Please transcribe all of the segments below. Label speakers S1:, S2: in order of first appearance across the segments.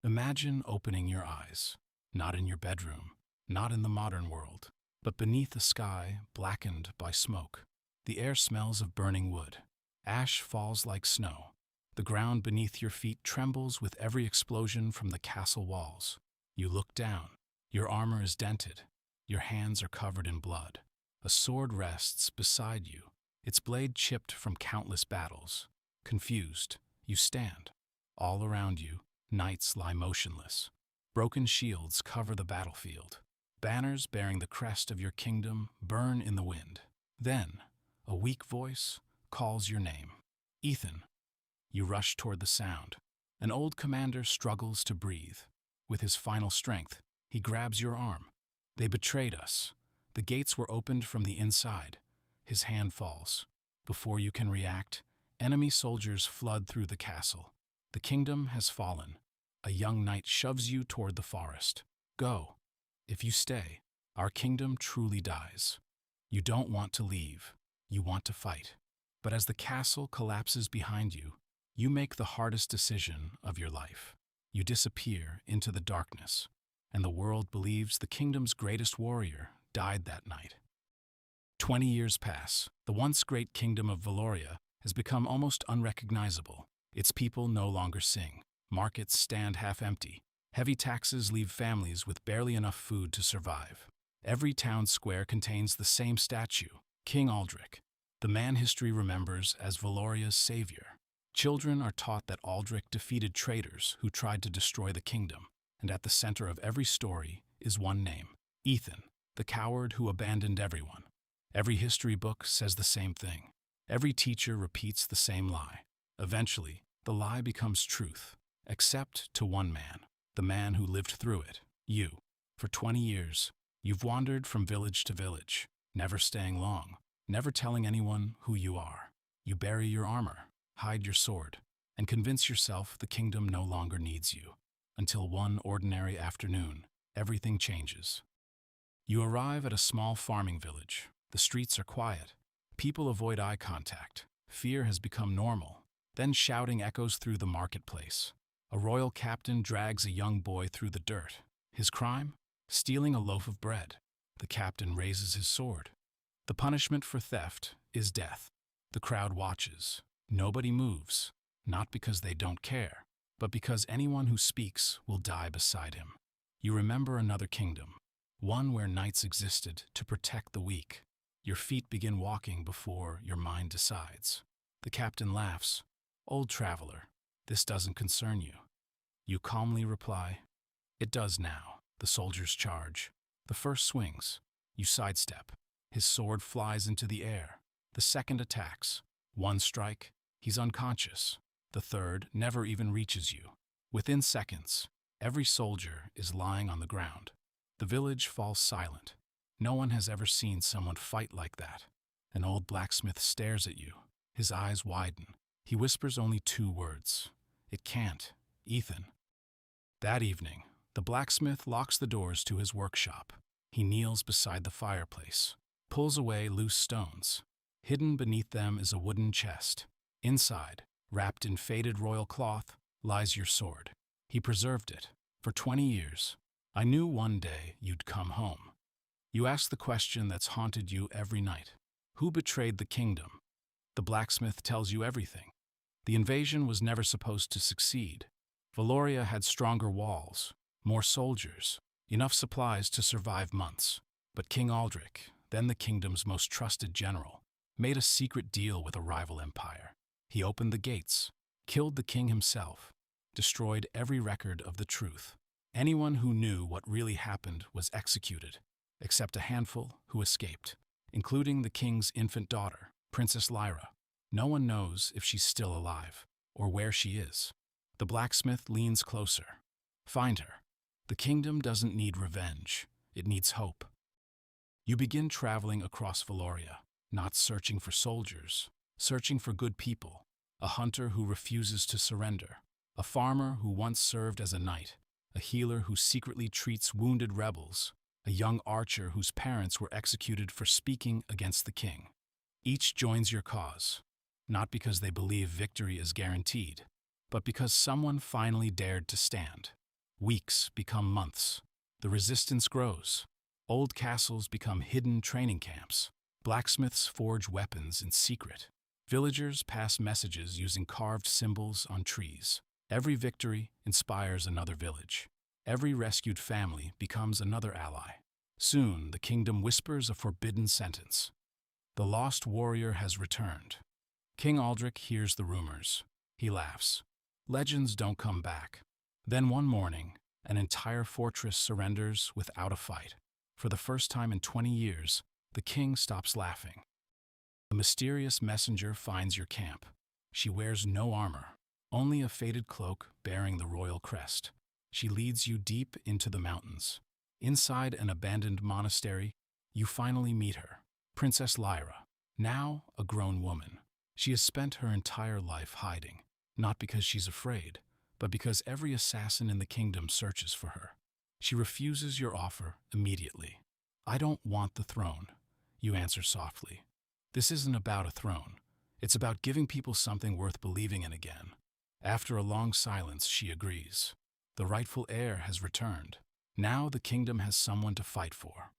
S1: Imagine opening your eyes, not in your bedroom, not in the modern world, but beneath a sky blackened by smoke. The air smells of burning wood. Ash falls like snow. The ground beneath your feet trembles with every explosion from the castle walls. You look down. Your armor is dented. Your hands are covered in blood. A sword rests beside you, its blade chipped from countless battles. Confused, you stand. All around you, knights lie motionless. Broken shields cover the battlefield. Banners bearing the crest of your kingdom burn in the wind. Then, a weak voice calls your name. Ethan. You rush toward the sound. An old commander struggles to breathe. With his final strength, he grabs your arm. They betrayed us. The gates were opened from the inside. His hand falls. Before you can react, enemy soldiers flood through the castle. The kingdom has fallen. A young knight shoves you toward the forest. Go. If you stay, our kingdom truly dies. You don't want to leave. You want to fight. But as the castle collapses behind you, you make the hardest decision of your life. You disappear into the darkness, and the world believes the kingdom's greatest warrior died that night. 20 years pass. The once great kingdom of Valoria has become almost unrecognizable. Its people no longer sing. Markets stand half empty. Heavy taxes leave families with barely enough food to survive. Every town square contains the same statue, King Aldrich, the man history remembers as Valoria's savior. Children are taught that Aldrich defeated traitors who tried to destroy the kingdom, and at the center of every story is one name, Ethan, the coward who abandoned everyone. Every history book says the same thing. Every teacher repeats the same lie. Eventually, the lie becomes truth, except to one man, the man who lived through it, you. For 20 years, you've wandered from village to village, never staying long, never telling anyone who you are. You bury your armor, hide your sword, and convince yourself the kingdom no longer needs you. Until one ordinary afternoon, everything changes. You arrive at a small farming village. The streets are quiet. People avoid eye contact. Fear has become normal. Then shouting echoes through the marketplace. A royal captain drags a young boy through the dirt. His crime? Stealing a loaf of bread. The captain raises his sword. The punishment for theft is death. The crowd watches. Nobody moves, not because they don't care, but because anyone who speaks will die beside him. You remember another kingdom, one where knights existed to protect the weak. Your feet begin walking before your mind decides. The captain laughs. Old traveler, this doesn't concern you. You calmly reply, it does now. The soldiers charge. The first swings. You sidestep. His sword flies into the air. The second attacks. One strike, he's unconscious. The third never even reaches you. Within seconds, every soldier is lying on the ground. The village falls silent. No one has ever seen someone fight like that. An old blacksmith stares at you. His eyes widen. He whispers only 2 words. It can't, Ethan. That evening, the blacksmith locks the doors to his workshop. He kneels beside the fireplace, pulls away loose stones. Hidden beneath them is a wooden chest. Inside, wrapped in faded royal cloth, lies your sword. He preserved it. For 20 years, I knew one day you'd come home. You ask the question that's haunted you every night. Who betrayed the kingdom? The blacksmith tells you everything. The invasion was never supposed to succeed. Valoria had stronger walls, more soldiers, enough supplies to survive months. But King Aldrich, then the kingdom's most trusted general, made a secret deal with a rival empire. He opened the gates, killed the king himself, destroyed every record of the truth. Anyone who knew what really happened was executed, except a handful who escaped, including the king's infant daughter, Princess Lyra. No one knows if she's still alive or where she is. The blacksmith leans closer. Find her. The kingdom doesn't need revenge. It needs hope. You begin traveling across Valoria, not searching for soldiers, searching for good people. A hunter who refuses to surrender. A farmer who once served as a knight. A healer who secretly treats wounded rebels. A young archer whose parents were executed for speaking against the king. Each joins your cause, not because they believe victory is guaranteed, but because someone finally dared to stand. Weeks become months. The resistance grows. Old castles become hidden training camps. Blacksmiths forge weapons in secret. Villagers pass messages using carved symbols on trees. Every victory inspires another village. Every rescued family becomes another ally. Soon, the kingdom whispers a forbidden sentence. The lost warrior has returned. King Aldrich hears the rumors. He laughs. Legends don't come back. Then one morning, an entire fortress surrenders without a fight. For the first time in 20 years, the king stops laughing. A mysterious messenger finds your camp. She wears no armor, only a faded cloak bearing the royal crest. She leads you deep into the mountains. Inside an abandoned monastery, you finally meet her, Princess Lyra, now a grown woman. She has spent her entire life hiding, not because she's afraid, but because every assassin in the kingdom searches for her. She refuses your offer immediately. "I don't want the throne," you answer softly. "This isn't about a throne. It's about giving people something worth believing in again." After a long silence, she agrees. The rightful heir has returned. Now the kingdom has someone to fight for.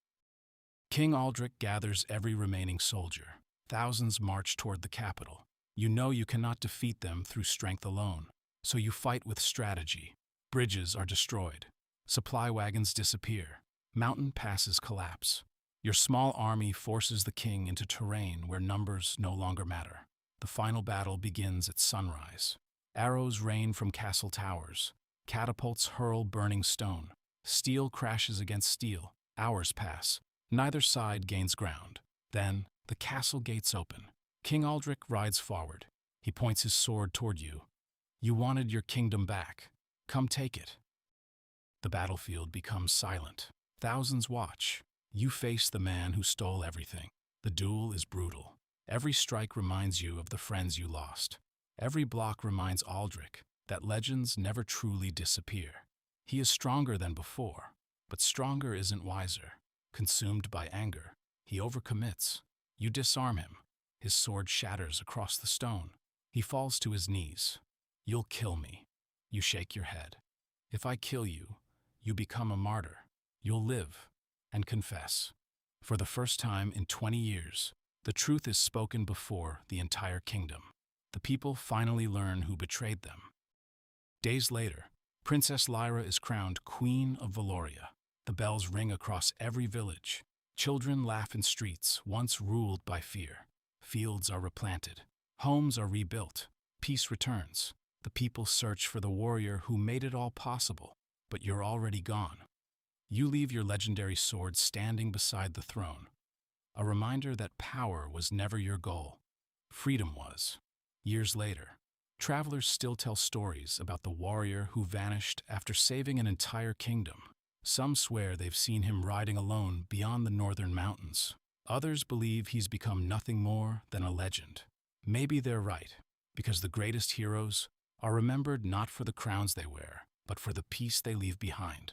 S1: King Aldrich gathers every remaining soldier. Thousands march toward the capital. You know you cannot defeat them through strength alone, so you fight with strategy. Bridges are destroyed. Supply wagons disappear. Mountain passes collapse. Your small army forces the king into terrain where numbers no longer matter. The final battle begins at sunrise. Arrows rain from castle towers. Catapults hurl burning stone. Steel crashes against steel. Hours pass. Neither side gains ground. Then, the castle gates open. King Aldrich rides forward. He points his sword toward you. "You wanted your kingdom back. Come take it." The battlefield becomes silent. Thousands watch. You face the man who stole everything. The duel is brutal. Every strike reminds you of the friends you lost. Every block reminds Aldrich that legends never truly disappear. He is stronger than before, but stronger isn't wiser. Consumed by anger, he overcommits. You disarm him. His sword shatters across the stone. He falls to his knees. "You'll kill me." You shake your head. "If I kill you, you become a martyr. You'll live and confess." For the first time in 20 years, the truth is spoken before the entire kingdom. The people finally learn who betrayed them. Days later, Princess Lyra is crowned Queen of Valoria. The bells ring across every village. Children laugh in streets once ruled by fear. Fields are replanted. Homes are rebuilt. Peace returns. The people search for the warrior who made it all possible, but you're already gone. You leave your legendary sword standing beside the throne, a reminder that power was never your goal. Freedom was. Years later, travelers still tell stories about the warrior who vanished after saving an entire kingdom. Some swear they've seen him riding alone beyond the northern mountains. Others believe he's become nothing more than a legend. Maybe they're right, because the greatest heroes are remembered not for the crowns they wear, but for the peace they leave behind.